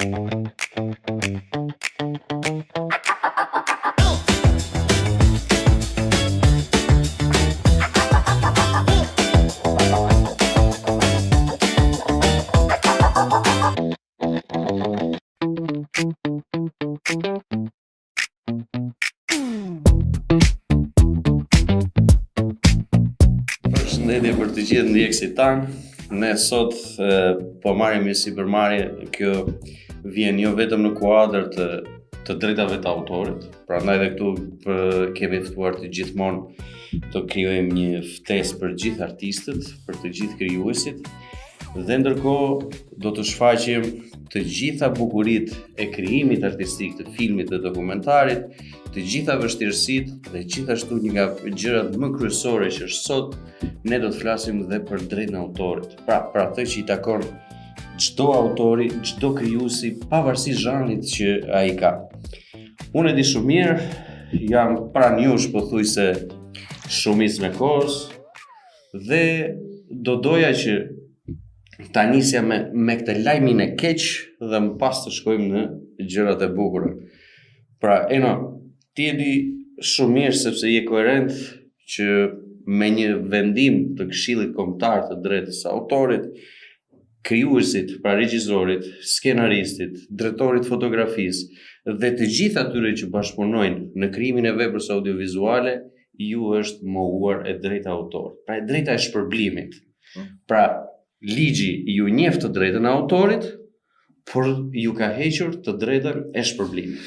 Përshëndetje për të gjithë ndjekësit tanë. Ne sot po marrim një sipërmarrje, kjo vjen jo vetëm në kuadër të drejtave të autorit, prandaj edhe këtu kemi ftuar të gjithmonë të krijojmë një ftesë për gjithë artistët, për të gjithë krijuesit, dhe ndërkohë do të shfaqim të gjitha bukuritë e krijimit artistik të filmit dhe dokumentarit, të gjitha vështirësitë dhe gjithashtu një nga gjërat më kryesore që është sot, ne do të flasim dhe për drejtën e autorit. Pra atë që i takon çdo autori, çdo krijuesi, pavarësisht zhanrit që ai ka. Unë e di shumë mirë, jam pranë jush pothuajse shumicën e kohës dhe do doja që ta nisja me këtë lajmin e keq dhe më pas të shkojmë në gjërat e bukura. Pra, ti e di shumë mirë sepse je koherent që me një vendim të Këshillit Kombëtar të Drejtës së Autorit, krijuesit, pra regjisorit, skenaristit, drejtorit fotografisë dhe të gjithë atyre që bashkëpunojnë në krijimin e veprës audiovizuale, ju është mohuar e drejta e autorit. Pra e drejta e shpërblimit. Pra ligji ju njeh të drejtën e autorit, por ju ka hequr të drejtën e shpërblimit.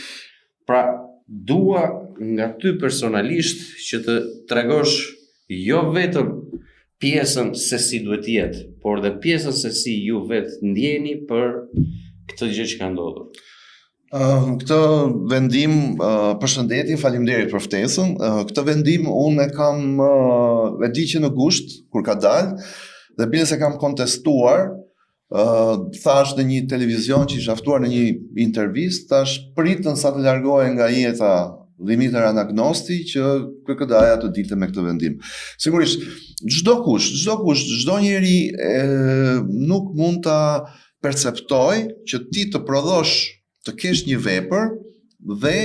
Pra dua nga ty personalisht që të tregosh jo vetëm pjesën se si duhet jetë, por dhe pjesën se si ju vetë ndjeni për këtë gjë që ka ndodhur. Këtë vendim, përshëndetje, faleminderit për ftesën. Këtë vendim unë e di që në gusht kur ka dalë dhe bile se kam kontestuar, thash në një televizion që isha ftuar në një intervistë, thash pritën sa të largohen nga jeta Dimiter Anagnosti që KKD-ja të dilte me këtë vendim. Sigurisht, çdo njeri nuk mund ta perceptoj që ti të prodhosh, të kesh një vepër dhe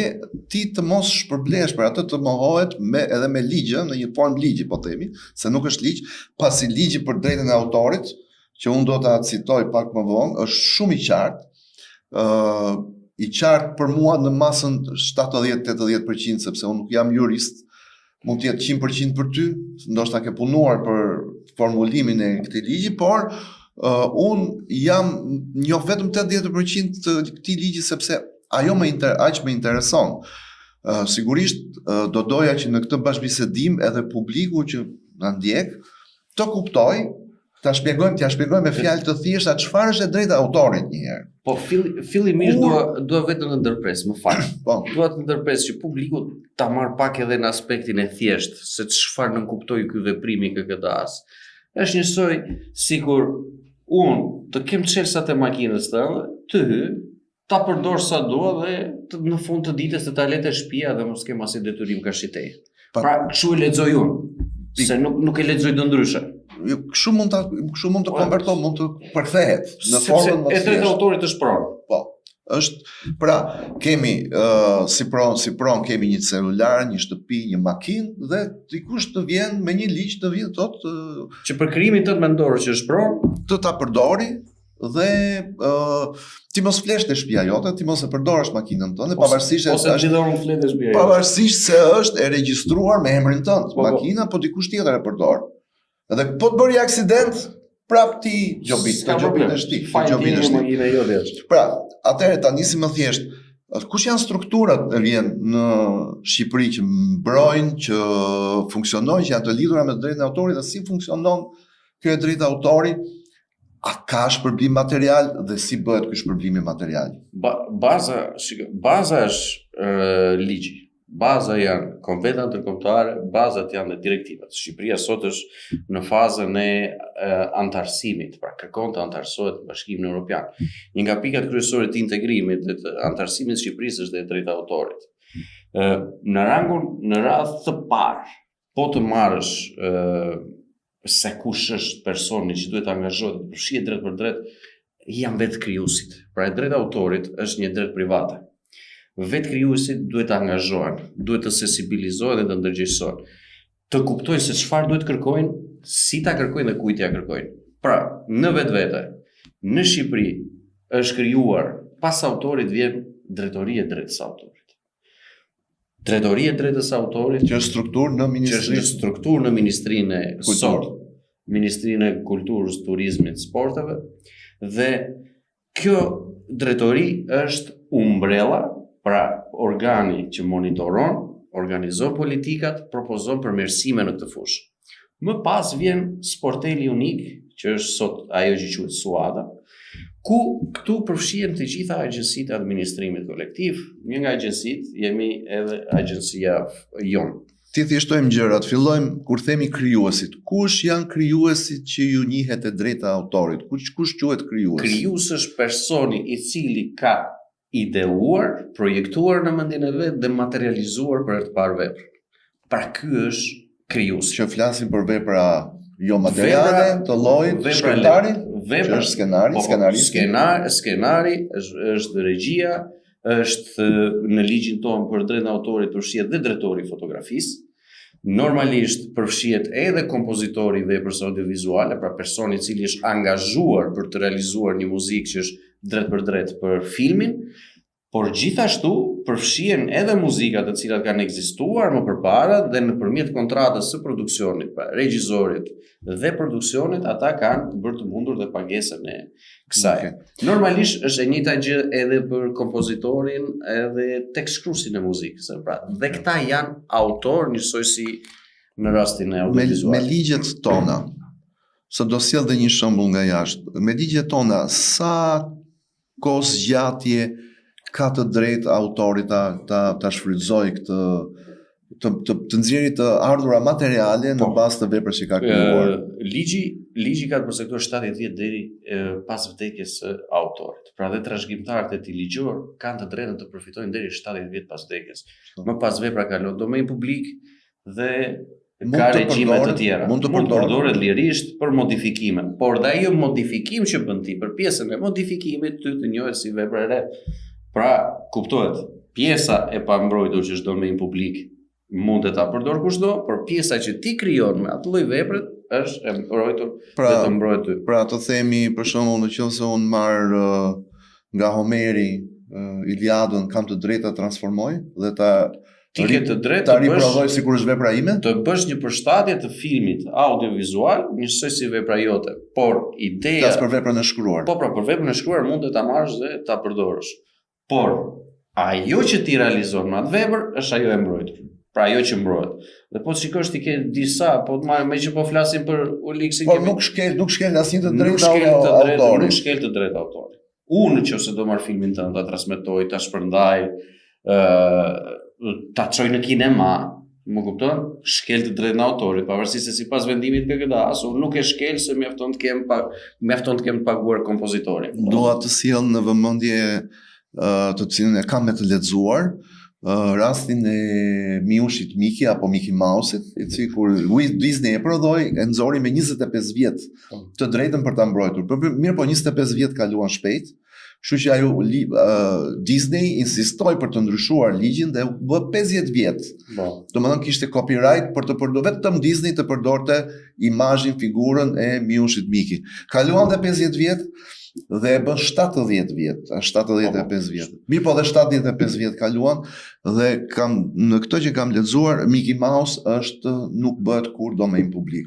ti të mos shpërblesh për atë, të mohohet edhe me ligjë, në një formë ligji po themi, se nuk është ligj, pasi ligji për drejtën e autorit, që unë do ta citoj pak më vonë, është shumë i qartë për mua në masën 70-80%, sepse unë nuk jam jurist, mund të jetë 100% për ty, ndoshta ke punuar për formulimin e këtij ligji, por unë jam njoh vetëm 80% të këtij ligji sepse ajo aq më intereson. Sigurisht do doja që në këtë bashkëbisedim edhe publiku që na ndjek të kuptoj, t'ja shpjegojmë me fjalë të thjeshta çfarë është e drejta e autorit një herë. Po fillimisht dua vetëm të ndërpres, më fal. Dua të ndërpres që publiku ta marr pak edhe në aspektin e thjeshtë, se çfarë nënkuptoi ky veprim i KKD-s. Është njësoj sikur unë të kem çelsat e makinës tënde, të hy, ta përdor sa dua dhe në fund të ditës të ta lete shtëpia dhe mos kem asnjë detyrim kashitej. Pra kështu e lexoj unë, se nuk e lexoj do ndryshe. Kështu mund të konvertohet, mund të përkthehet në formën më të thjeshtë. E drejta e autorit është pronë. Po. Pra kemi si pronë kemi një celular, një shtëpi, një makinë dhe dikush të vjen me një ligj të vjen thotë që për krijimin tënd mendor që është pronë, të ta përdori dhe ti mos flesh te shtëpia jote, ti mos e përdorësh makinën tënde, pavarësisht se është e regjistruar me emrin tënd, makina, po dikush tjetër e përdor. Edhe po të bëri aksident, prap ti gjobin e shtëpisë. Pra, atëherë ta nisim më thjesht. Kush janë strukturat që vjen në Shqipëri që mbrojnë, që funksionojnë, që janë të lidhura me drejtën e autorit dhe si funksionon kjo e drejta e autorit? A ka shpërblim material dhe si bëhet ky shpërblimi material? Baza është ligji. Baza janë konventa ndërkombëtare, bazat janë dhe direktivat. Shqipëria sot është në fazën e antarësimit, pra kërkon të antarësohet në Bashkimin Evropian. Një nga pikat kryesore të integrimit dhe të antarësimit të Shqipërisë është dhe drejta e autorit. Në radhë të parë, po të marrësh se kush është personi që duhet angazhohet të përfshihet drejt për drejt, janë vetë krijuesit. Pra e drejta autorit është një drejtë private. Vetë krijuesit duhet të angazhohen, duhet të sensibilizohen dhe të ndërgjegjësohen. Të kuptojnë se çfarë duhet kërkojnë, si ta kërkojnë dhe kujt ja kërkojnë. Pra, në vetvete, në Shqipëri është krijuar pas autorit vjen drejtoria e drejtës së autorit. Drejtoria e drejtës së autorit Që është strukturë në Ministrinë e Ministrinë e Kulturës, Turizmit, Sporteve, dhe kjo drejtori është umbrella, pra organi që monitoron, organizon politikat, propozon përmirësime në këtë fushë. Më pas vjen sporteli unik, që është sot ajo që quhet SUADA, ku këtu përfshihen të gjitha agjencitë e administrimit kolektiv. Një nga agjencitë jemi edhe agjencia jonë. Ti thjeshtojmë gjërat, fillojmë kur themi krijuesit. Kush janë krijuesit që ju njihet e drejta autorit? Kush quhet krijues? Krijues është personi i cili ka ideuar, projektuar në mendjen e vet dhe materializuar për të parë veprën. Pra ky është krijues. Që flasim për vepra jo materiale, të llojit, shkrimtari, që është skenari, është regjia, është në ligjin tonë për drejtën e autorit përfshihet dhe drejtori i fotografisë. Normalisht përfshihet edhe kompozitori i veprës audiovizuale, pra personi i cili është angazhuar për të realizuar një muzikë që është drejt për drejt për filmin, por gjithashtu përfshihen edhe muzikat të cilat kanë ekzistuar më përpara dhe nëpërmjet kontratës së produksionit, pra regjisorit dhe produksionit, ata kanë bërë të mundur dhe pagesën e kësaj. Normalisht është e njëjta gjë edhe për kompozitorin edhe tekstshkruesin e muzikës, pra dhe këta janë autor njësoj si në rastin e audiovizual. Me ligjet tona, se do sjell dhe një shembull nga jashtë. Me ligjet tona, sa kohë zgjatje ka të drejtë autorit ta shfrytëzojë këtë të nxjerrë të ardhura materiale në bazë të veprës që ka krijuar. Ligji ka të përsektuar 70 vjet deri pas vdekjes së autorit. Pra dhe trashëgimtarët e tij ligjor kanë të drejtën të përfitojnë deri 70 vjet pas vdekjes. Më pas vepra kalon në domen publik dhe ka regjime të tjera. Mund të përdoret lirisht për modifikime, por dhe ajo modifikim që bën ti për pjesën e modifikimit ty të njohet si vepër e re. Pra, kuptohet, pjesa e pambrojtur që është domen publik mund të ta përdor kushdo, por pjesa që ti krijon me atë lloj vepre është e mbrojtur dhe të mbrohet ty. Pra, të themi për shembull, nëse unë marr nga Homeri Iliadën, kam të drejtë ta transformoj dhe ta riprodhoj sikur është vepra ime? Të bësh një përshtatje të filmit audiovizual, njësoj si vepra jote, por ideja... Flas për veprën e shkruar. Po, pra, për veprën e shkruar mund të ta marrësh dhe ta përdorësh. Por, ajo që ti realizon me atë vepër, është ajo e mbrojtur. Pra ajo që mbrohet. Dhe po të shikosh ti ke disa, po me që po flasim për Ulixin... Po nuk shkel asnjë të drejtë autorit. Nuk shkel të drejtë autorit. Unë nëse do marr filmin tënd, ta transmetoj, ta shpërndaj, ta çoj në kinema, më kupton? Shkel të drejtën e autorit, pavarësisht se sipas vendimit KKD-s, unë nuk e shkel se mjafton të kem paguar kompozitorin. Dua të sjell në vëmendje të cilën e kam me të lexuar, rastin e Miushit Miki apo Mickey Mouse-it, i cili kur Disney e prodhoi, e nxori me 25 vjet të drejtën për ta mbrojtur. Mirë, po 25 vjet kaluan shpejt. Kështu që ajo Disney insistoi për të ndryshuar ligjin dhe bë 50 vjet. Domethënë kishte copyright për të përdorur, vetëm Disney të përdorte imazhin, figurën e Miushit Miki. Kaluan dhe 50 vjet dhe e bën 70 vjet, 75 vjet. Mirë, po dhe 75 vjet kaluan dhe në këtë që kam lexuar, Mickey Mouse nuk bëhet kur domen publik.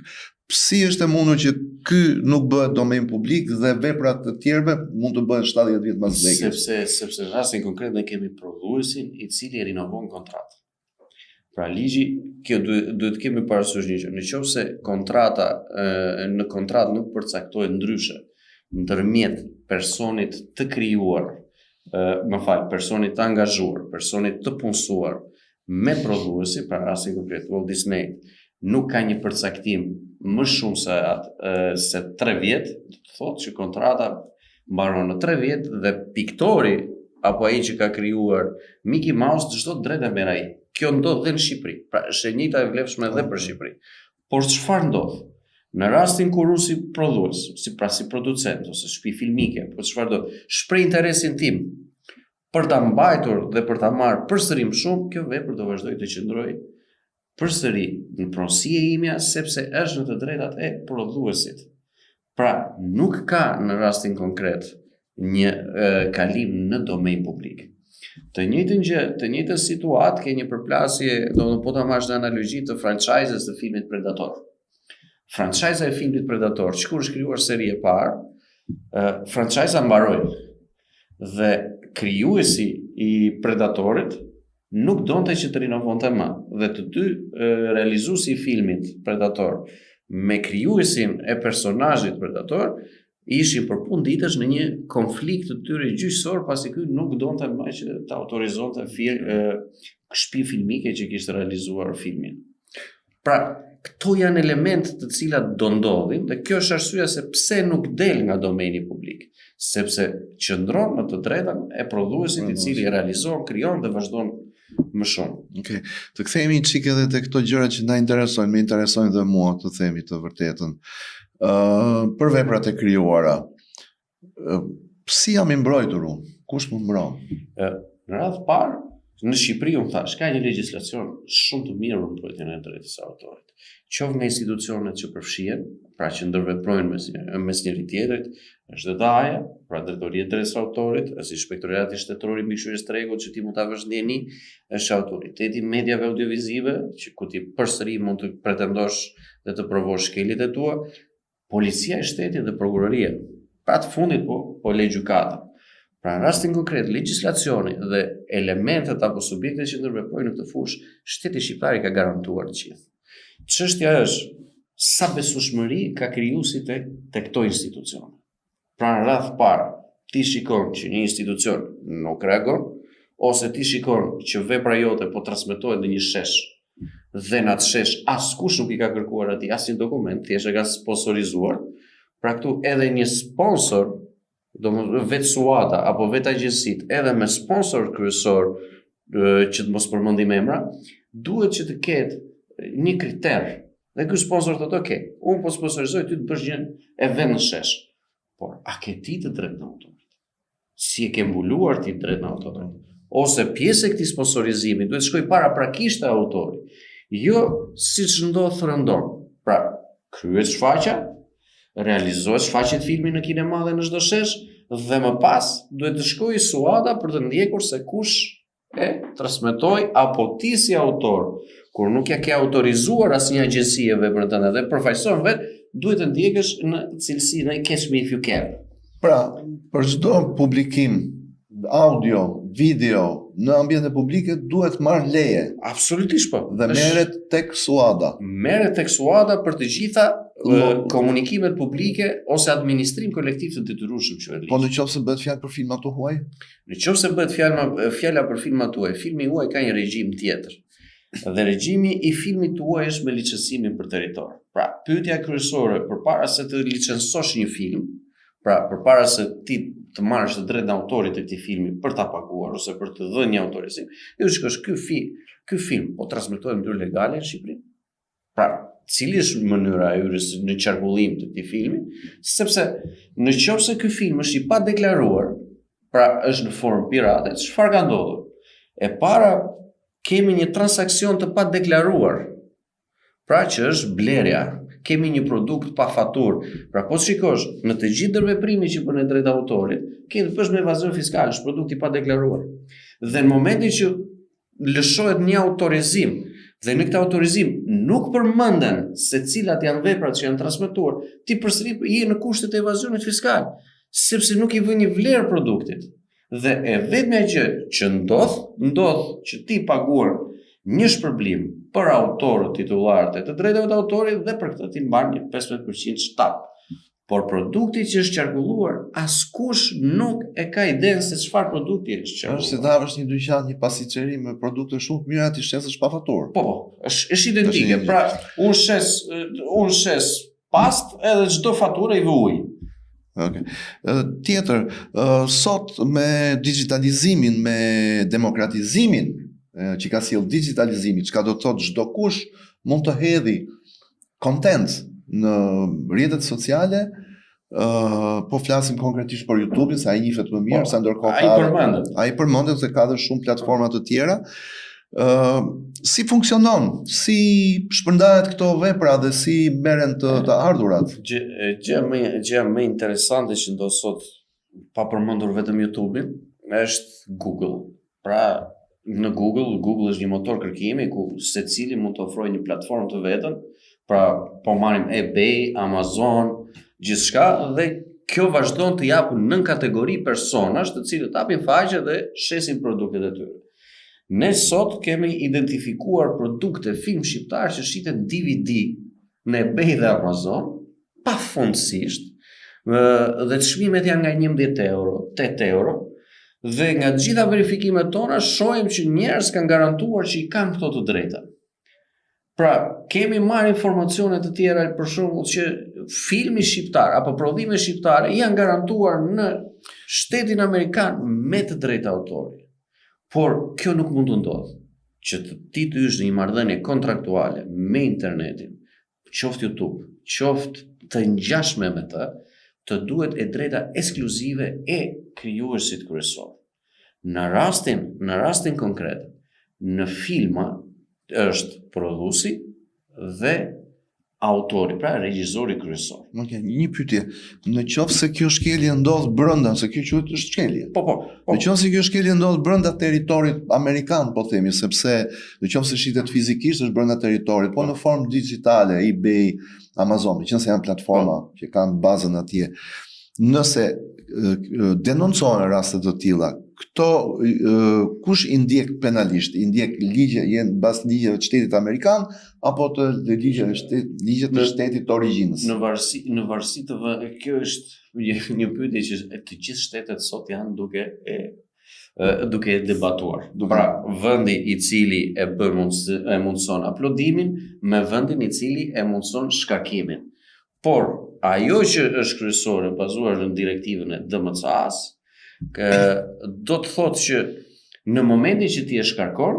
Si është e mundur që ky nuk bëhet domen publik dhe veprat të tjerëve mund të bëhen 70 vjet pas vdekjes? Sepse në rastin konkret ne kemi prodhuesin i cili rinovon kontratën. Pra ligji, kjo duhet kemi parasysh një gjë. Nëse kontrata në kontratë nuk përcaktohet ndryshe ndërmjet personit të krijuar, personit të angazhuar, personit të punësuar me prodhuesi, pra rastin konkret Walt Disney, nuk ka një përcaktim më shumë se 3 vjet, të thotë që kontrata mbaron në 3 vjet dhe piktori apo ai që ka krijuar Mickey Mouse çdo drejtë merr ai. Kjo ndodh dhe në Shqipëri. Pra është e njëjta e vlefshme edhe për Shqipëri. Por çfarë ndodh? Në rastin kur unë si prodhues, si producent ose shtëpi filmike, po çfarë do, shpreh interesin tim për ta mbajtur dhe për ta marrë përsëri më shumë, kjo vepër do vazhdoj të qëndrojë përsëri në pronësi e imja, sepse është në të drejtat e prodhuesit. Pra, nuk ka në rastin konkret një kalim në domen publik. Të njëjtën gjë, të njëjtën situatë ke një përplasje, po ta marrësh në analogji të franchise-s të filmit Predator. Franchise-a e filmit Predator, që kur është krijuar seri e parë, franchise-a mbaroi. Dhe krijuesi i Predatorit nuk donte që të rinovonte më. Dhe të dy realizuesi i filmit Predator me krijuesin e personazhit Predator ishin për punë ditësh në një konflikt të tyre gjyqësor, pasi ky nuk donte më që të autorizonte shtëpi filmike që kishte realizuar filmin. Pra, këto janë elementë të cilat do ndodhin dhe kjo është arsyeja se pse nuk del nga domeni publik, sepse qëndron në të drejtën e prodhuesit i cili realizon, krijon dhe vazhdon më shumë. Okej. Të kthehemi çik edhe te këto gjëra që na interesojnë, më interesojnë dhe mua, të themi të vërtetën. Për veprat e krijuara. Si jam i mbrojtur unë? Kush më mbron? Në radhë parë, në Shqipëri unë thash, ka një legjislacion shumë të mirë për mbrojtjen e drejtës së autorit. Qoftë nga institucionet që përfshihen, pra që ndërveprojnë mes njëri tjetrit, është DAE, pra Drejtoria e Drejtës së Autorit, është Inspektorati Shtetëror i Mbikëqyrjes së Rregullt që ti mund ta vësh ndjeni, është Autoriteti i Mediave Audiovizive, që ku ti përsëri mund të pretendosh dhe të provosh shkeljet e tua, Policia e Shtetit dhe Prokuroria. Pra të fundit po le gjykata. Pra në rastin konkret, legjislacioni dhe elementet apo subjektet që ndërveprojnë në këtë fushë, Shteti shqiptar i ka garantuar të gjithë. Çështja është sa besueshmëri ka krijuesi te këto institucione. Pra në radhë parë, ti shikon që një institucion nuk reagon, ose ti shikon që vepra jote po transmetohet në një shesh dhe në atë shesh askush nuk i ka kërkuar atij asnjë dokument, thjesht e ka sponsorizuar. Pra këtu edhe një sponsor, vetë Suada apo vetë agjensit, edhe me sponsor kryesor që të mos përmendim emra, duhet që të ketë një kriter. Dhe ky sponsor thotë, "Ok, unë po sponsorizoj ty të bësh gjën e vend në shesh." Por a ke ti të drejtë në autorit? Si e ke mbuluar ti drejtë në autorit? Ose pjesë e këtij sponsorizimi duhet shkoj para prakisht te autori. Jo siç ndodh rëndom. Pra, kryhet shfaqja, realizohet shfaqjet filmi në kinema dhe në çdo shesh, dhe më pas duhet të shkojë Suada për të ndjekur se kush e transmetoi apo ti si autor, kur nuk ja ke autorizuar asnjë agjenci e veprën tënde dhe përfaqëson vetë, duhet të ndjekësh në cilësi në catch me if you can. Pra, për çdo publikim audio, video në ambiente publike duhet marr leje. Absolutisht po. Dhe merret tek Suada. Merret tek Suada për të gjitha komunikimet publike ose administrim kolektiv të detyrueshëm që është. Po nëse bëhet fjalë për filmat të huaj? Nëse bëhet fjala për filmat tuaj, filmi juaj ka një regjim tjetër. Dhe regjimi i filmit tuaj është me licencimin për territor. Pra, pyetja kryesore përpara se të licencosh një film, pra përpara se ti të marrësh të drejtën e autorit të këtij filmi për ta paguar ose për të dhënë një autorizim, ju shikosh ky film po transmetohet në mënyrë legale në Shqipëri. Pra, cili është mënyra e hyrjes në qarkullim të këtij filmi, sepse nëse ky film është i padeklaruar, pra është në formë pirate, çfarë ka ndodhur? E para, kemi një transakcion të padeklaruar, pra që është blerja. Kemi një produkt pa faturë. Pra po shikosh, në të gjithë ndërveprimet që bën drejt autorit, ke të bësh me evazion fiskal, është produkt i padeklaruar. Dhe në momentin që lëshohet një autorizim, dhe në këtë autorizim nuk përmenden se cilat janë veprat që janë transmetuar, ti përsëri je në kushtet e evazionit fiskal, sepse nuk i vën një vlerë produktit. Dhe e vetmja gjë që ndodh që ti paguar një shpërblim për autorët titullarët e të drejtave të autorit dhe për këtë ti mban një 15% shtat. Por produkti që është qarkulluar, askush nuk e ka idenë se çfarë produkti është qarkulluar. Është si ta havësh një dyqan, një pasiceri me produkte shumë të mira ti shesësh pa faturë. Po, është identike. Pra, unë shes past edhe çdo faturë i vë ujë. Okay. Tjetër, sot me digitalizimin, me demokratizimin që ka sjell digitalizimi, çka do të thotë çdo kush mund të hedhi content në rrjetet sociale, po flasim konkretisht për YouTube-in, sa ai njihet më mirë, sa ndërkohë ai përmendet se ka dhe shumë platforma të tjera. Si funksionon, si shpërndahet këto vepra dhe si merren të ardhurat? Gjë më interesante që ndo sot, pa përmendur vetëm YouTube-in, është Google. Pra, në Google është një motor kërkimi ku secili mund të ofrojë një platformë të vetën. Pra, po marrim eBay, Amazon, gjithçka, dhe kjo vazhdon të japë nën kategori personash të cilët hapin faqe dhe shesin produktet e tyre. Ne sot kemi identifikuar produkte film shqiptar që shiten DVD në eBay dhe Amazon, pafundësisht, dhe çmimet janë nga 11 euro, 8 euro, dhe nga të gjitha verifikimet tona shohim që njerëz kanë garantuar që i kanë këto të drejta. Pra, kemi marrë informacione të tjera, për shembull që filmi shqiptar apo prodhime shqiptare janë garantuar në shtetin amerikan me të drejta autori. Por kjo nuk mund të ndodhë, që ti të ysh në një marrëdhënie kontraktuale me internetin, qoftë YouTube, qoftë të ngjashme me të duhet e drejta ekskluzive e krijuesit kryesor. Në rastin konkret, në filma është prodhuesi dhe autori, pra regjizori kryesor. Okej, një pyetje. Në qoftë se kjo shkelje ndodh brenda, se kjo quhet është shkelje. Po. Në qoftë se kjo shkelje ndodh brenda territorit amerikan, po themi, sepse në qoftë se shitet fizikisht është brenda territorit, po në formë digjitale, eBay, Amazon, që janë platforma që kanë bazën atje. Nëse denoncohen raste të tilla, këto kush i ndjek penalisht? I ndjek janë bazë ligjeve të shtetit amerikan apo të ligjet të shtetit të origjinës? Në varësi të kjo është një pyetje që të gjithë shtetet sot janë duke debatuar. Pra, vendi i cili e mundson aplodimin me vendin i cili e mundson shkarkimin. Por ajo që është kryesore bazuar në direktivën e DMCA-s, do të thotë që në momentin që ti e shkarkon,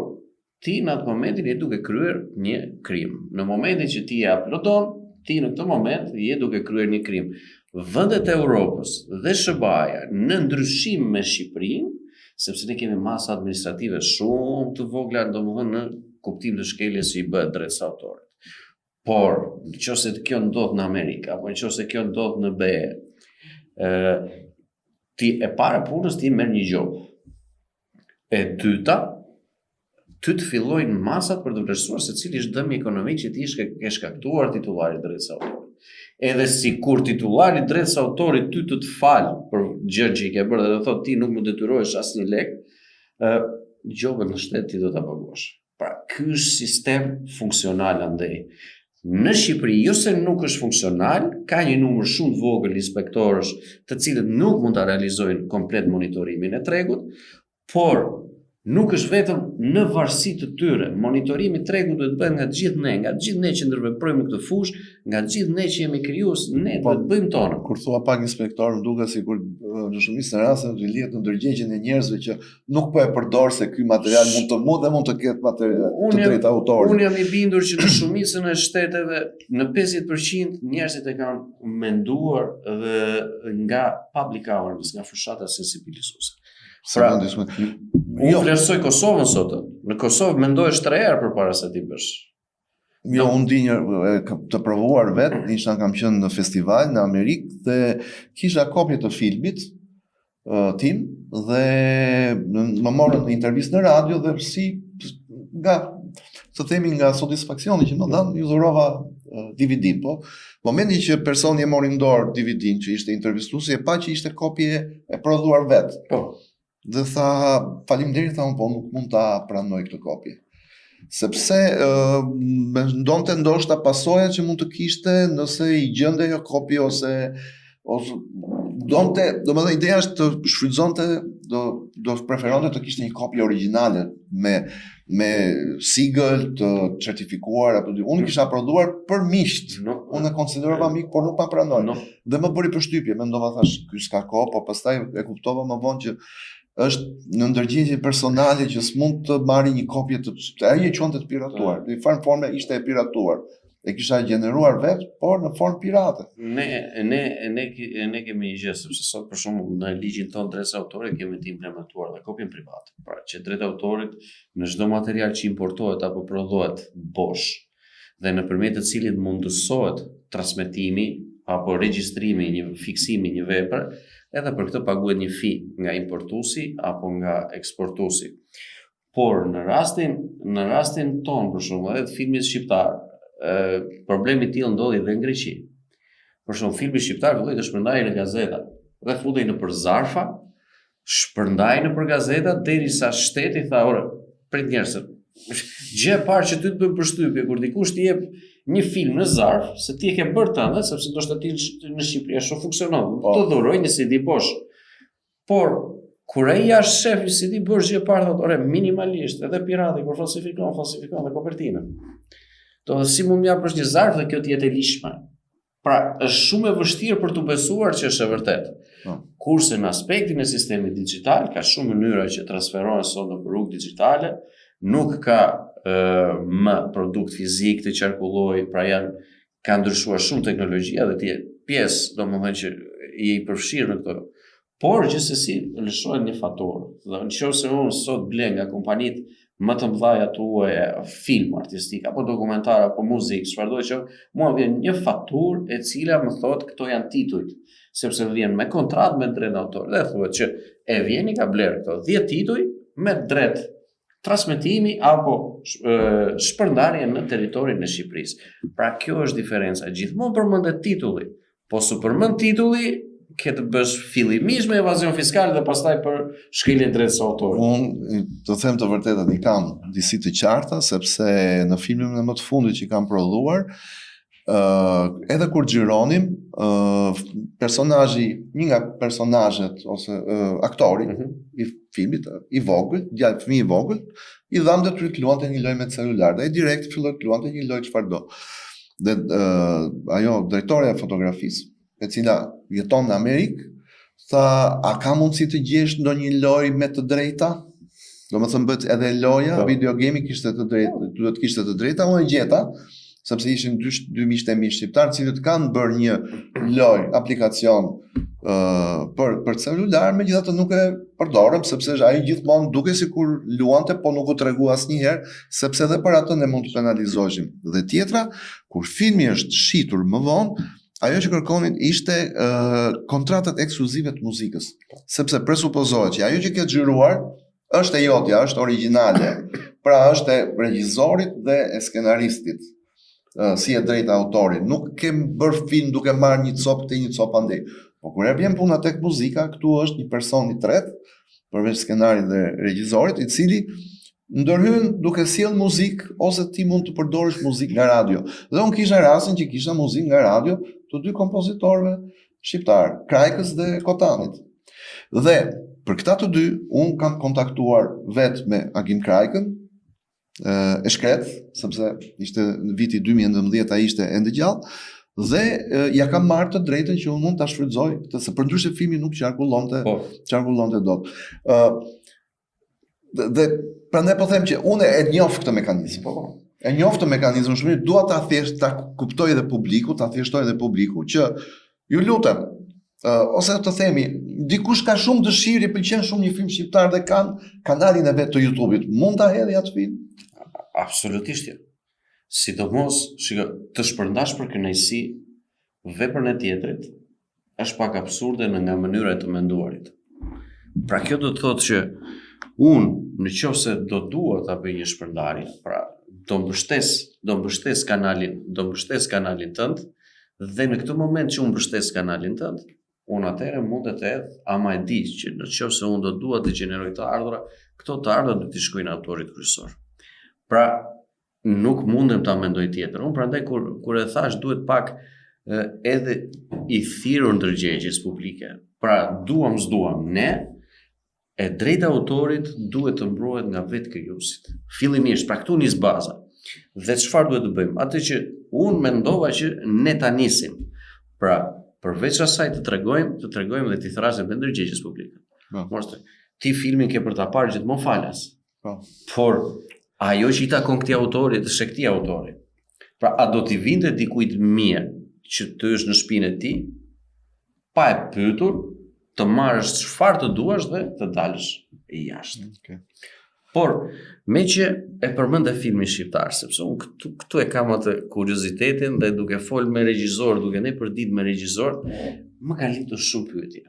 ti në atë momentin je duke kryer një krim. Në momentin që ti e aplodon, ti në këtë moment je duke kryer një krim. Vendet e Europës dhe SBA-ja në ndryshim me Shqipërinë, sepse ne kemi masa administrative shumë të vogla, domethënë në kuptim të shkeljes që i bëhet drejt autorit. Por, nëse kjo ndodh në Amerikë, apo nëse kjo ndodh në BE, ti e para punës ti merr një gjop. E dyta, ty të fillojnë masat për të vlerësuar se cili është dëmi ekonomik që ti ke shkaktuar titullarit drejtës autorit. Edhe sikur titullari drejtës autorit ty të falë për gjën që i ke bërë dhe të thotë ti nuk më detyrohesh asnjë lek, gjobën në shtet ti do ta paguash. Pra, ky është sistem funksional andej. Në Shqipëri, jo se nuk është funksional, ka një numër shumë të vogël inspektorësh të cilët nuk mund ta realizojnë komplet monitorimin e tregut, por nuk është vetëm në varësi të tyre. Monitorimi i tregut duhet bëhet nga gjithë ne që ndërveprojmë këtë fushë, nga gjithë ne që jemi krijues, ne duhet të bëjmë tonë. Kur thua pak inspektor, më duket sikur në shumicën e rasteve do lihet në ndërgjegjen e njerëzve që nuk po e përdor se ky material mund të ketë material të drejtë autorit. Unë jam i bindur që në shumicën e shteteve në 50% njerëzit e kanë menduar dhe nga public awareness, nga fushata sensibilizuese. Pra, unë vlerësoj Kosovën sot. Në Kosovë mendohesh 3 herë përpara se ti bësh. Jo, unë di të provuar vetë, kam qenë në festival në Amerikë dhe kisha kopje të filmit tim dhe më morën në intervistë në radio dhe nga satisfaksioni që më dhanë, ju dhurova DVD, po momenti që personi e mori në dorë DVD-n që ishte intervistuesi e pa që ishte kopje e prodhuar vetë. Po. Dhe tha, faleminderit, tha, po nuk mund ta pranoj këtë kopje. Sepse ndonte ndoshta pasoja që mund të kishte nëse i gjende jo kopje ose domethënë ideja është të shfrytëzonte, do preferonte të kishte një kopje origjinale me sigël të certifikuar apo unë kisha prodhuar për miqt. Unë e konsiderova mik, por nuk pa pranoj. Dhe më bëri përshtypje, mendova thash, ky s'ka kohë, po pastaj e kuptova më vonë që është në ndërgjegje personale që s'mund të marrë një kopje ai e quante të piratuar. Në farë forme ishte e piratuar. e kisha gjeneruar vetë, por në formë pirate. Ne kemi një gjë, sepse sot për shembull në ligjin tonë drejtë autorit kemi të implementuar dhe kopjen private. Pra që drejtë autorit në çdo material që importohet apo prodhohet bosh dhe nëpërmjet të cilit mundësohet transmetimi apo regjistrimi, fiksimi një vepre, edhe për këtë paguhet një fi nga importuesi apo nga eksportuesi. Por në rastin ton, për shembull, edhe të filmit shqiptar, problemi i tillë ndodhi edhe në Greqi. Për shembull, filmi shqiptar filloi të shpërndahej në gazeta dhe futej nëpër zarfa, shpërndahej nëpër gazeta derisa shteti tha, "Ore, prit njerëz." Gjë e parë që ty të bën përshtypje kur dikush t'i jep një film në zarf, se ti e ke bërë tënde, sepse ndoshta ti në Shqipëri ashtu funksionon. Të dhuroj një CD bosh. Por kur ai jashtë shefi CD bosh gjë e parë thotë, "Ore, minimalisht, edhe pirati kur falsifikon dhe kopertinën." Do të si mund më japësh një zarf dhe kjo të jetë e lishme. Pra, është shumë e vështirë për të besuar që është e vërtetë. Kurse në aspektin e sistemit digital ka shumë mënyra që transferohen sot në rrugë digjitale, nuk ka më produkt fizik të qarkulloj, pra ka ndryshuar shumë teknologjia dhe ti je pjesë, domethënë që je i përfshirë në këto. Por gjithsesi lëshohet një faturë. Dhe nëse unë sot ble nga kompanitë më të mëdha tuaja film artistik apo dokumentar apo muzikë, çfarëdo që mua vjen një faturë e cila më thotë këto janë titujt, sepse vjen me kontratë me drejt autor. Dhe thuhet që e vjeni ka bler këto 10 tituj me drejt transmetimi apo shpërndarje në territorin e Shqipërisë. Pra kjo është diferenca. Gjithmonë përmendet titulli, po su përmend titulli ke të bësh fillimisht me evazion fiskal dhe pastaj për shkelje drejtës autorit. Unë të them të vërtetën i kam disi të qarta, sepse në filmin e më të fundit që kam prodhuar, edhe kur xhironim, një nga personazhet ose aktori i filmit i vogël, fëmijë i vogël, i dham detyrë të luante një lojë me celular. Dhe ai direkt filloi të luante një lojë çfarëdo. Dhe ajo drejtoreja e fotografisë, e cila jeton në Amerikë, tha, "A ka mundësi të gjesh ndonjë lojë me të drejta?" Domethënë bëhet edhe loja, videogame kishte të drejta, duhet kishte të drejta, unë e gjeta, sepse ishin dy miqtë shqiptar, cilët kanë bërë një lojë, aplikacion për celular, megjithatë nuk e përdorëm, sepse ai gjithmonë duke sikur luante, po nuk u tregu asnjëherë, sepse edhe për atë ne mund të penalizoheshim. Dhe tjetra, kur filmi është shitur më vonë, ajo që kërkonin ishte kontratat ekskluzive të muzikës, sepse presupozohet që ajo që ke xhiruar është e jotja, është origjinale, pra është e regjizorit dhe e skenaristit, si e drejta autorit. Nuk kem bërë film duke marrë një copë te një copë andej. Po kur e vjen puna tek muzika, këtu është një person i tretë, përveç skenarit dhe regjizorit, i cili ndërhyn duke sjell muzikë ose ti mund të përdorësh muzikë nga radio. Dhe unë kisha rastin që kisha muzikë nga radio të dy kompozitorëve shqiptar, Krajkës dhe Kotanit. Dhe për këta të dy, unë kam kontaktuar vetë me Agim Krajkën, e shkret, sepse ishte në viti 2011 ai ishte ende gjallë, dhe ja kam marrë të drejtën që unë mund ta shfrytëzoj këtë, se përndryshe filmi nuk qarkullonte dot. Dhe prandaj po them që unë e njoh këtë mekanizëm. E njoh këtë mekanizëm shumë, dua ta thjesht ta kuptoj edhe publiku, ta thjeshtoj edhe publiku që ju lutem, ose të themi, dikush ka shumë dëshirë, i pëlqen shumë një film shqiptar dhe kanë kanalin e vet të YouTube-it, mund ta hedhë atë film? Absolutisht. Sidomos, të shpërndash për kënaqësi veprën e tjetrit është pak absurde nga mënyra e të menduarit. Pra kjo do të thotë që unë, nëse do dua ta bëj një shpërndarje, pra do mbështes kanalin tënd, dhe në këtë moment që unë mbështes kanalin tënd, unë atëherë mund të hedh, ama e di që nëse unë do dua të gjeneroj të ardhura, këto të ardhura do t'i shkojnë autorit kryesor. Pra nuk mundem ta mendoj tjetër. Unë prandaj kur e thash duhet pak edhe i thirrur ndërgjegjjes publike. Pra duam s'duam ne, e drejta autorit duhet të mbrohet nga vetë krijuesit. Fillimisht, pra këtu nis baza. Dhe çfarë duhet të bëjmë? Atë që unë mendova që ne ta nisim. Pra, përveç asaj të tregojmë dhe të thrasim me ndërgjegjjes publike. Mostre, ti filmin ke për ta parë gjithmonë falas. Por ajo që i takon këtij autorit, është këtij autorit. Pra, a do t'i vinte dikujt mirë që të është në shtëpinë e tij, pa e pyetur, të marrësh çfarë të duash dhe të dalësh jashtë. Okay. Por, me që e përmend e filmin shqiptar, sepse unë këtu e kam atë kuriozitetin dhe duke fol me regjisor, duke ne përdit me regjisor, më ka lidhur shumë pyetje.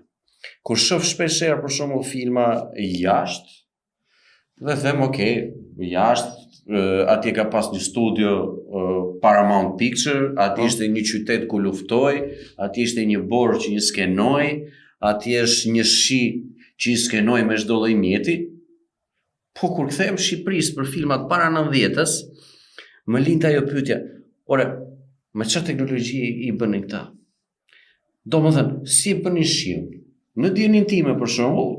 Kur shoh shpeshherë për shembull filma jashtë, dhe them, jashtë, atje ka pas një studio Paramount Picture, atje ishte një qytet ku luftoi, atje ishte një borë që një skenoi, atje është një shi që i skenoi me çdo lloj mjeti. Po kur kthehem Shqipërisë për filmat para 90-s, më linte ajo pyetja, ore, me çfarë teknologji i bënin këta? Domethënë, si e bënin shiun? Në dijenin time për shembull,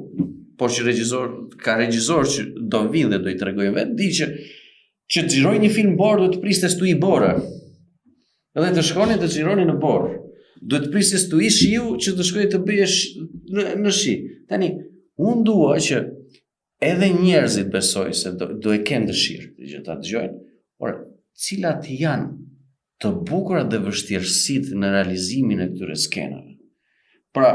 por që regjisor që do vinë dhe do i tregojnë vetë, di që të xhiroj një film borë do të priste stui borë. Edhe të shkoni të xhironi në borë. Do të priste stui shiu që të shkojë të bëhesh në shi. Tani, unë dua që edhe njerëzit besoj se do e kenë dëshirë që ta dëgjojnë. Por cilat janë të bukurat dhe vështirësitë në realizimin e këtyre skenave? Pra,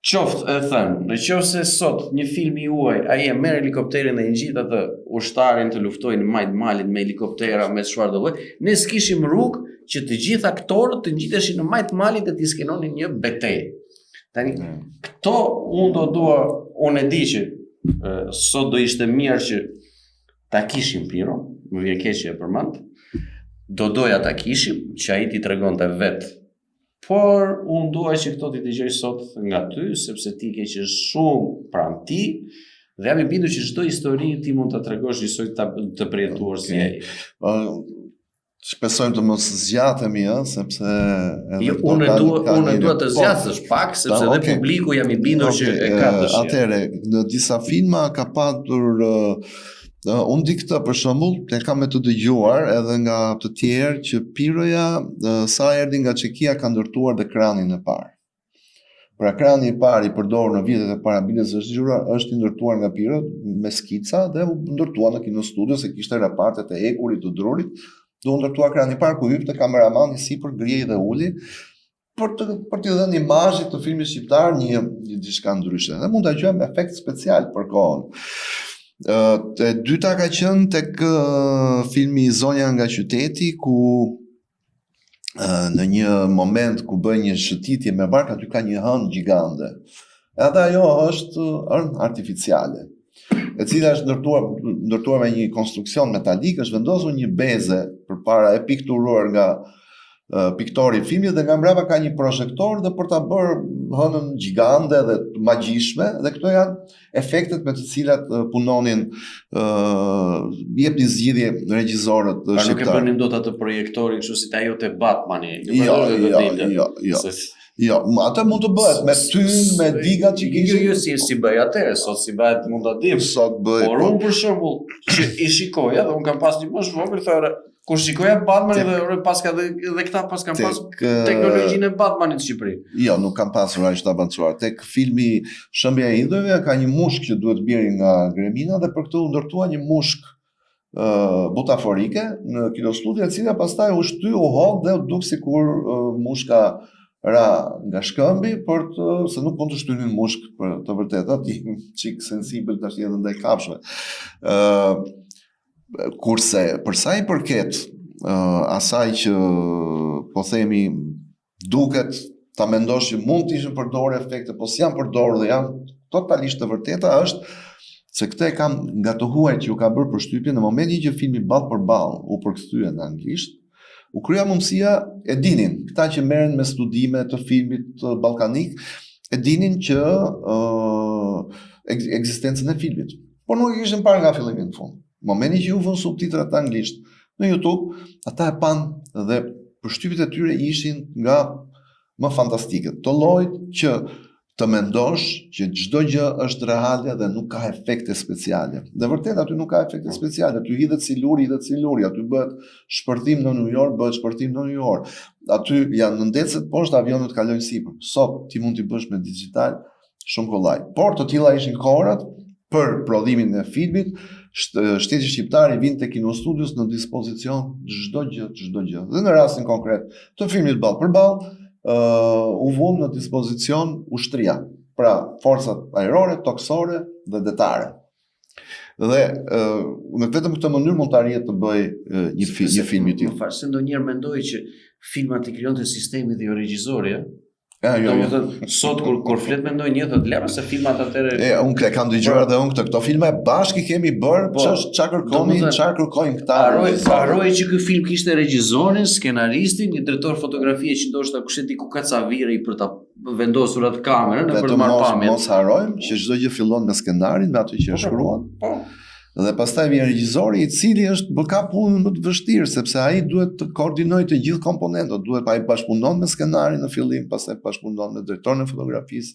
qoftë e thënë, në qoftë se sot një film i huaj, ai e merr helikopterin dhe i ngjit atë ushtarin të luftojnë majt malit me helikoptera, me çfarë do lloj, ne s'kishim rrugë që të gjithë aktorët të ngjiteshin në majt malit dhe të skenonin një betejë. Tani, këto unë e di që sot do ishte mirë që ta kishim Piro, më vjen keq që e përmend, doja ta kishim, që ai t'i tregonte vetë. Por unë dua që këto t'i dëgjoj sot nga ty, sepse ti ke qenë shumë pranë ti, dhe jam i bindur që çdo histori ti mund ta tregosh një histori të përjetuar si ai. Shpresojmë të mos zgjatemi, sepse unë dua të zgjatësh pak, sepse edhe publiku jam i bindur që e ka dëshirë. Atëherë, në disa filma ka patur unë di këtë për shembull, e kam të dëgjuar edhe nga të tjerë që Piroja sa erdhi nga Çekia ka ndërtuar dhe kranin e parë. Pra krani i parë i përdorur në vitet e para bilës është i ndërtuar nga Piro me skica dhe u ndërtua në kino studio se kishte rapartet e ekurit të drurit, dhe u ndërtua krani i parë ku hypte kameramani sipër griej dhe uli për t'i dhënë imazhit të filmit shqiptar një diçka ndryshe. Dhe mund ta quajmë efekt special për kohën. E dyta ka qenë tek filmi Zonja nga qyteti, ku në një moment ku bën një shëtitje me bark, aty ka një hënë gjigande. Edhe ajo është hënë artificiale, e cila është ndërtuar me një konstruksion metalik, është vendosur një beze përpara e pikturuar nga piktori i filmit dhe nga mbrapa ka një projektor dhe për ta bërë hënën gjigande dhe magjishme, dhe këto janë efektet me të cilat punonin jep një zgjidhje regjisorët shqiptar. Nuk e bënin dot atë projektorin kështu si ajo te Batmani. Jo, atë mund të bëhet me tynë, me digat që kishin. Jo, si bëj atëherë, sot si bëhet mund ta dim. Sot bëj. Por unë për shembull që i shikoja dhe unë kam pas një moshë vogël, thore, kur shikoja Batmanin dhe paska dhe këta pas kanë pas teknologjinë e Batmanit në Shqipëri. Jo, nuk kam pasur aq të avancuar. Tek filmi Shëmbja e Idhujve ka një mushk që duhet bjerë nga Gremina dhe për këtë u ndërtua një mushk butaforike në kinostudio, e cila pastaj u shty, u hodh dhe u duk sikur mushka ra nga shkëmbi, se nuk mund të shtynin mushk për të vërtetë, aty çik sensibël tash edhe ndaj kafshëve. Kurse për sa i përket asaj që po themi duket ta mendosh që mund të ishin përdorur efekte, po si janë përdorur dhe janë totalisht të vërteta, është se këtë e kam nga të huaj që u ka bërë përshtypje në momentin që filmi Ball për Ball u përkthye në anglisht, u krya mundësia, e dinin, këta që merren me studime të filmit ballkanik, e dinin që ekzistencën e filmit, por nuk e kishin parë nga fillimi në fund. Momentin që u vën subtitrat anglisht në YouTube, ata e panë dhe përshtypjet e tyre ishin nga më fantastike. Të llojit që të mendosh që çdo gjë është reale dhe nuk ka efekte speciale. Dhe vërtet aty nuk ka efekte speciale, aty hidhet si luri, aty bëhet shpërthim në New York, bëhet shpërthim në New York. Aty janë ndecet poshtë, avionët kalojnë sipër. Sot ti mund t'i bësh me digital shumë kollaj. Por të tilla ishin kohërat për prodhimin e filmit, shteti shqiptar i vinte te Kino Studios në dispozicion çdo gjë. Dhe në rastin konkret të filmit Ball për Ball, u vënë në dispozicion ushtria, pra forcat ajrore, toksore dhe detare. Dhe në vetëm këtë mënyrë mund të arrihet të bëj një film i tillë. Më fal, se ndonjëherë mendoj që filmat i krijonte sistemi dhe jo regjizori, Jo. Sot kur flet me ndonjë thotë lema se filmat atëre. Unë kam dëgjuar edhe unë këto filma bashkë i kemi bërë, çfarë kërkojnë këta. Harroj që ky film kishte regjizorin, skenaristin, një drejtor fotografie që ndoshta kush e di ku ka ca viri për ta vendosur atë kamerën për të marrë pamjen. Mos harrojmë që çdo gjë fillon me skenarin, me atë që është shkruar. Dhe pastaj vjen regjizori i cili ka punën më të vështirë sepse ai duhet të koordinojë të gjithë komponentët, duhet ai bashkëpunon me skenarin në fillim, pastaj bashkëpunon me drejtorin e fotografisë,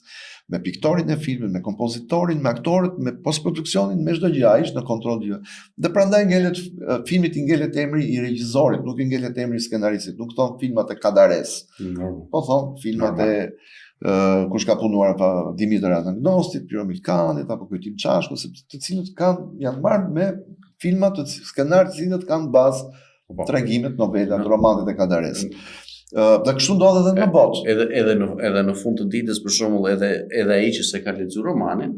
me piktorin e filmit, me kompozitorin, me aktorët, me postproduksionin, me çdo gjë, ai është në kontroll gjë. Dhe prandaj ngelet filmit i ngelet emri i regjizorit, nuk i ngelet emri i skenaristit, nuk thon filmat e Kadares. Po thon filmat e kush ka punuar pa Dimitër Atangnostit, Piro Milkanit apo Kujtim Çashku, sepse të cilët janë marrë me filma të skenar të cilët kanë bazë tregimet, novelat, romanet e Kadares. Dhe kështu ndodhet edhe në botë. Edhe në fund të ditës, për shembull, edhe ai që se ka lexuar romanin,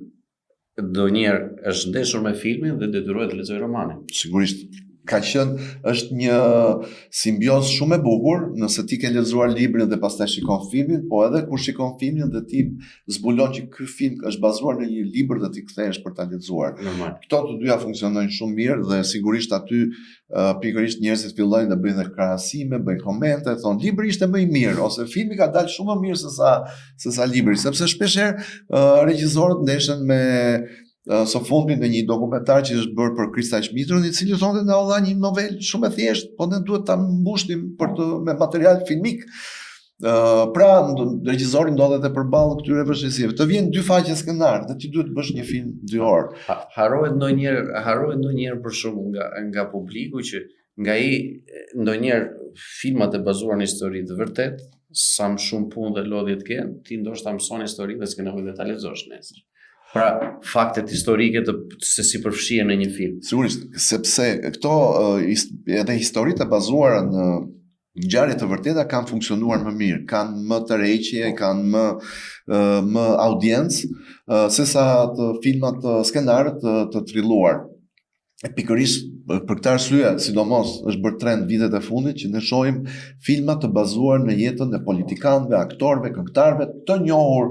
ndonjëherë është ndeshur me filmin dhe detyrohet të lexojë romanin. Sigurisht. Është një simbiozë shumë e bukur nëse ti ke lexuar librin dhe pastaj shikon filmin, po edhe kur shikon filmin dhe ti zbulon që ky film është bazuar në një libër dhe ti kthehesh për ta lexuar. Këto të dyja funksionojnë shumë mirë dhe sigurisht aty pikërisht njerëzit fillojnë të bëjnë krahasime, bëjnë komente, thonë libri ishte më i mirë ose filmi ka dalë shumë më mirë se sa libri, sepse shpeshherë regjisorët ndeshen me së fundmi në një dokumentar që është bërë për Krista Schmidtun, i cili thonë na dha një novel shumë e thjeshtë, po ne duhet ta mbushnim me material filmik. Pra regjizori ndodhet e përballë këtyre vështirësive. Të vjen 2 faqe skenar dhe ti duhet të bësh një film 2 orë. Harrohet ndonjëherë për shembull nga publiku që nga ai ndonjëherë filmat e bazuar në histori të vërtet, sa më shumë punë dhe lodhje të kenë, ti ndoshta mëson histori dhe s'ke nevojë të ta lexosh nesër. Pra, faktet historike se si përfshihen në një film. Sigurisht, sepse këto edhe historitë e bazuara në ngjarje të vërteta kanë funksionuar më mirë, kanë më tërheqje, kanë më audiencë sesa të filmat skenarë të trilluar. Pikërisht për këtë arsye, sidomos është bërë trend vitet e fundit që ne shohim filma të bazuar në jetën e politikanëve, aktorëve, këngëtarëve të njohur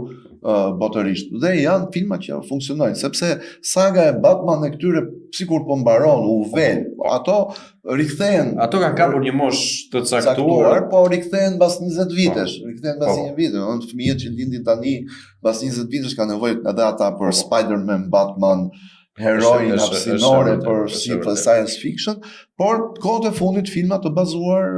botërisht. Dhe janë filma që funksionojnë, sepse saga e Batman e këtyre sikur po mbaron, u vel, ato rikthehen. Ato kanë kapur një moshë të caktuar, po rikthehen mbas 20 vitesh, fëmijët që lindin tani mbas 20 vitesh kanë nevojë edhe ata për Spider-Man, Batman, herojnë hapësinore për science fiction, por kohët e fundit filma të bazuar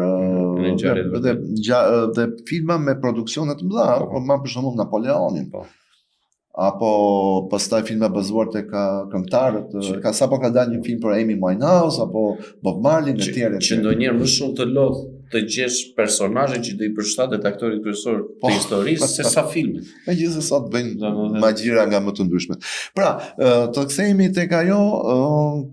dhe filma me produksione të mëdha, për shembull Napoleonin, apo pastaj filma bazuar tek këngëtarët, sapo ka dalë një film për Amy Winehouse apo Bob Marley e tjerë. Që ndonjëherë më shumë të lodh të gjesh personazhe që do i përshtatet aktorit kryesor të historisë se sa filmi. Megjithëse sot bëjnë magjira nga më të ndryshmet. Pra, të kthehemi tek ajo,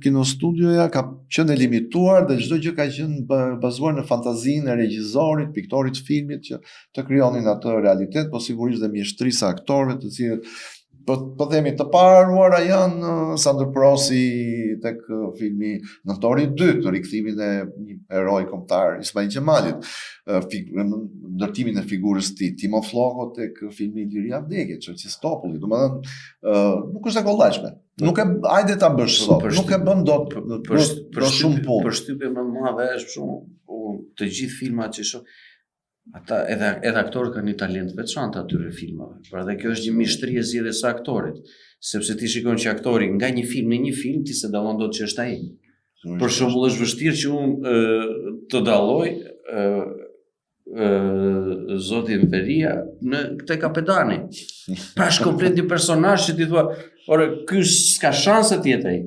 Kino Studioja ka qenë e limituar dhe çdo gjë ka qenë bazuar në fantazinë e regjizorit, piktorit të filmit që të krijonin atë realitet, po sigurisht dhe mjeshtrisë e aktorëve të cilët po themi të paruara janë Sandro Prosi tek filmi Nëntori 2, rikthimin e një heroi kombëtar Ismail Xhamalit, ndërtimin e figurës të tij, Timo Floko tek filmi Liria vdekje, Çerçistopulli, domethënë nuk është e kollajshme. Nuk e hajde ta bësh sot, nuk e bën dot për shumë punë. Përshtypje më të madhe është për shembull të gjithë filmat që shoh. Ata edhe aktorët kanë një talent veçantë atyre filmave. Pra dhe kjo është një mishtri e zgjedhjes së aktorit, sepse ti shikon që aktori nga një film në një film ti se dallon dot që është ai. Për shembull është vështirë që unë të dalloj zotin Veria në këtë Kapedani. Pra është komplet një personazh që ti thua, ore ky s'ka shanse të jetë ai.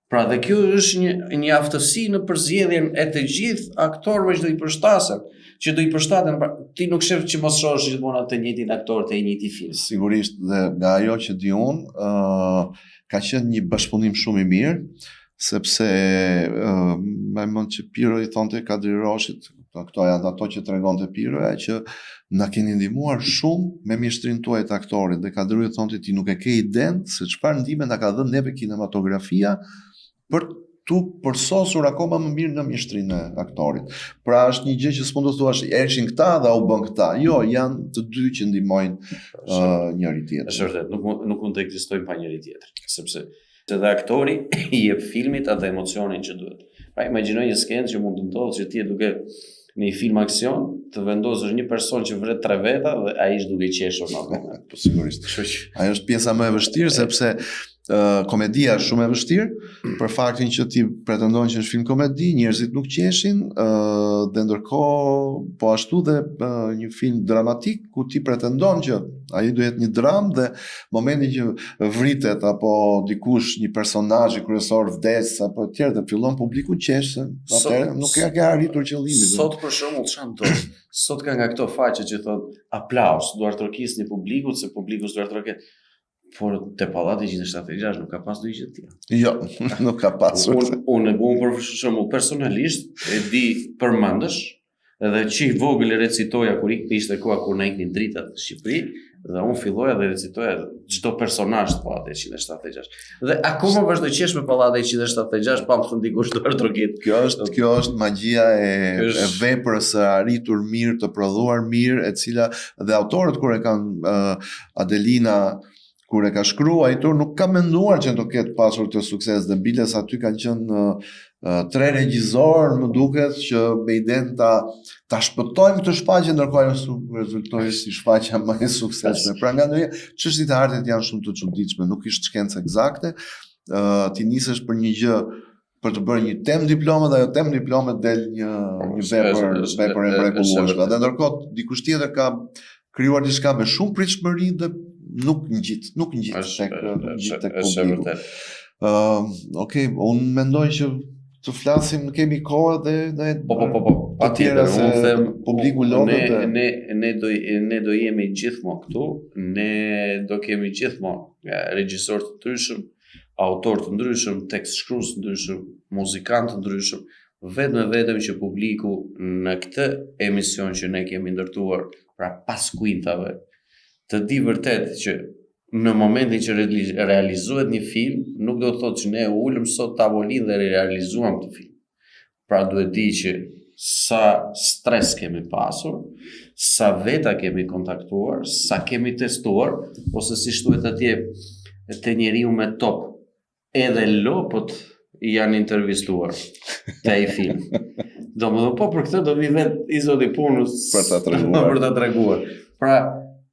Pra dhe kjo është një aftësi në përzgjedhjen e të gjithë aktorëve që do i përshtasen. Që do i përshtaten, ti nuk shef që mos shohësh gjithmonë atë njëjtin aktor të një njëjti film. Sigurisht, dhe nga ajo që di unë, ka qenë një bashkëpunim shumë i mirë, sepse më mend që Piro i thonte Kadri Roshit, këto janë ato që tregonte Piroja, që na keni ndihmuar shumë me mjeshtrinë tuaj të aktorit, dhe Kadri i thonte ti nuk e ke iden se çfarë ndihme na ka dhënë neve kinematografia për tu përsosur akoma më mirë në mjeshtrinë e aktorit. Pra është një gjë që s'mund të thuash ershin këta dhe u bën këta. Jo, janë të dy që ndihmojnë njëri tjetrin. Është vërtet, nuk mund të ekzistojnë pa njëri tjetrin, sepse edhe aktori i jep filmit atë emocionin që duhet. Pra imagjinoj një skenë që mund të ndodhë që ti je duke në një film aksion të vendosësh një person që vret 3 veta dhe ai është duke qeshur në atë moment. Po sigurisht. Ajo është pjesa më e vështirë sepse komedia është shumë e vështirë për faktin që ti pretendon që është film komedi, njerëzit nuk qeshin, dhe ndërkohë po ashtu dhe një film dramatik ku ti pretendon që ai duhet një dramë dhe momenti që vritet apo dikush një personazh kryesor vdes apo tjerë dhe fillon publiku qesh, atëherë nuk ka arritur qëllimin. Sot për shembull çan do. Sot ka nga këto faqe që thon aplauz, duar trokisni publikut se publiku s'duar troket. Por te pallati 176 nuk ka pas do gjë të tillë. Jo, nuk ka pasur. Unë për shembull personalisht e di përmendësh edhe që i vogël recitoja kur ishte koha kur na iknin dritat në Shqipëri dhe unë filloja dhe recitoja çdo personazh të pallatit 176. Dhe akoma vazhdoj qesh me pallatin 176 pa më thënë dikush duar troket. Kjo është magjia e veprës së arritur mirë, të prodhuar mirë, e cila dhe autorët kur e kanë Adelina kur e ka shkruar ai nuk ka menduar që do ketë pasur të sukses dhe biles aty kanë qenë 3 regjizor, më duket që me idenë ta shpëtojmë këtë shfaqje, ndërkohë ajo rezultoi si shfaqja më e suksesshme. Pra nga ndonjë çështjet e artit janë shumë të çuditshme, nuk është shkencë eksakte. Ti nisesh për një gjë për të bërë një temë diplomë dhe ajo temë diplomë del një vepër e mrekullueshme. Dhe ndërkohë dikush tjetër ka krijuar diçka me shumë pritshmëri dhe nuk ngjit tek publiku. Okej, unë mendoj që të flasim, kemi kohë dhe po. Patjetër, unë them publiku lodhet. Ne do jemi gjithmonë këtu, ne do kemi gjithmonë regjisor të ndryshëm, autor të ndryshëm, tekst shkrues të ndryshëm, muzikant të ndryshëm, vetëm që publiku në këtë emision që ne kemi ndërtuar, pra pas kuintave, të di vërtet që në momentin që realizohet një film, nuk do të thotë që ne ulëm sot tavolinë dhe realizuam të film. Pra duhet di që sa stres kemi pasur, sa veta kemi kontaktuar, sa kemi testuar, ose si thuhet atje te njeriu me top, edhe lopët janë intervistuar te ai film. Domethënë po për këtë do vi vetë i zoti punës për ta treguar. Pra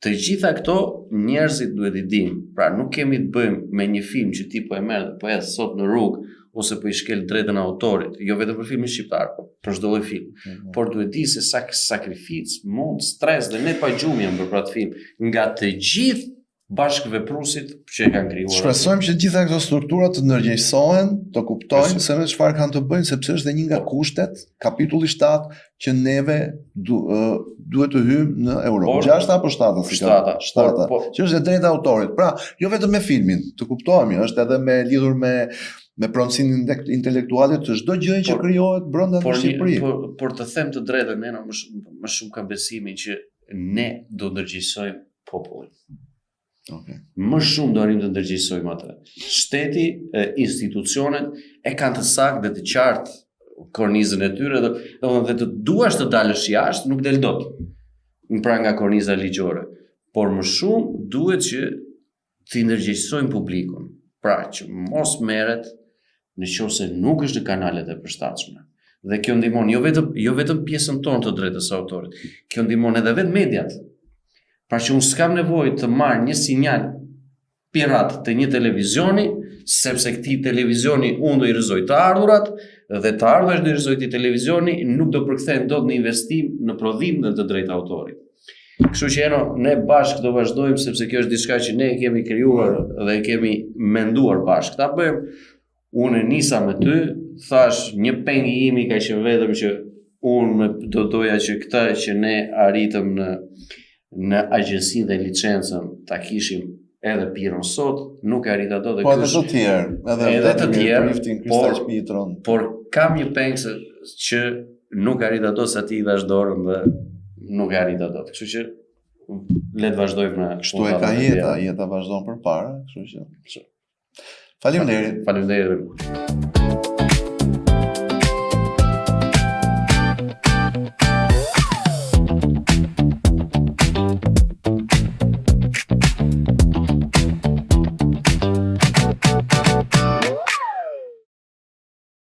të gjitha këto njerëzit duhet i dinë. Pra nuk kemi të bëjmë me një film që ti po e merr dhe po hedh sot në rrugë ose po i shkel drejtën autorit, jo vetëm për filmin shqiptar, po për çdo lloj film. Por duhet di se sa sakrificë, mund, stres dhe ne pa gjumjen për atë film nga të gjithë bashkëvepruesit që e kanë krijuar. Shpresojmë që gjitha këto struktura të ndërgjegjësohen, të kuptojnë se me çfarë kanë të bëjnë, sepse është edhe një nga kushtet, kapitulli 7 që neve duhet të hyjmë në Europë. 6 apo 7? 7. Që është e drejta e autorit. Pra, jo vetëm me filmin, të kuptohemi, është edhe me lidhur me pronësinë intelektuale të çdo gjëje që krijohet brenda në Shqipëri. Por të them të drejtën, ne më shumë kam besimin që ne do ndërgjegjësojmë popullin. Okay. Më shumë do arrim të ndërgjegjësojmë atë. Shteti, institucionet e kanë të saktë dhe të qartë kornizën e tyre dhe të duash të dalësh jashtë nuk del dot. Pra nga korniza ligjore. Por më shumë duhet që të ndërgjegjësojmë publikun. Pra që mos merret nëse nuk është në kanalet e përshtatshme. Dhe kjo ndihmon jo vetëm pjesën tonë të drejtës së autorit. Kjo ndihmon edhe vetë mediat. Pra që unë s'kam nevojë të marr një sinjal pirat të një televizioni, sepse këtij televizioni unë do i rrëzoj të ardhurat dhe të ardhurat do i rrëzoj këtij televizioni, nuk do përkthehen dot në investim në prodhim dhe të drejtë autorit. Kështu që ne bashkë do vazhdojmë, sepse kjo është diçka që ne e kemi krijuar dhe e kemi menduar bashkë ta bëjmë. Unë nisa me ty, thash një peng i imi ka qenë vetëm që unë do doja që këta që ne arritëm në agjensinë dhe licencën ta kishim edhe Piron sot, nuk e arrita dot dhe Po edhe të tjerë, edhe të tjerë, Priftin, Kristall Shmitron. por kam një pengë që nuk e arrita dot sa ti i dhash dorën dhe nuk e arrita dot. Kështu që le të vazhdojmë në Kështu e ka jeta vazhdon përpara, kështu që. Faleminderit. Faleminderit.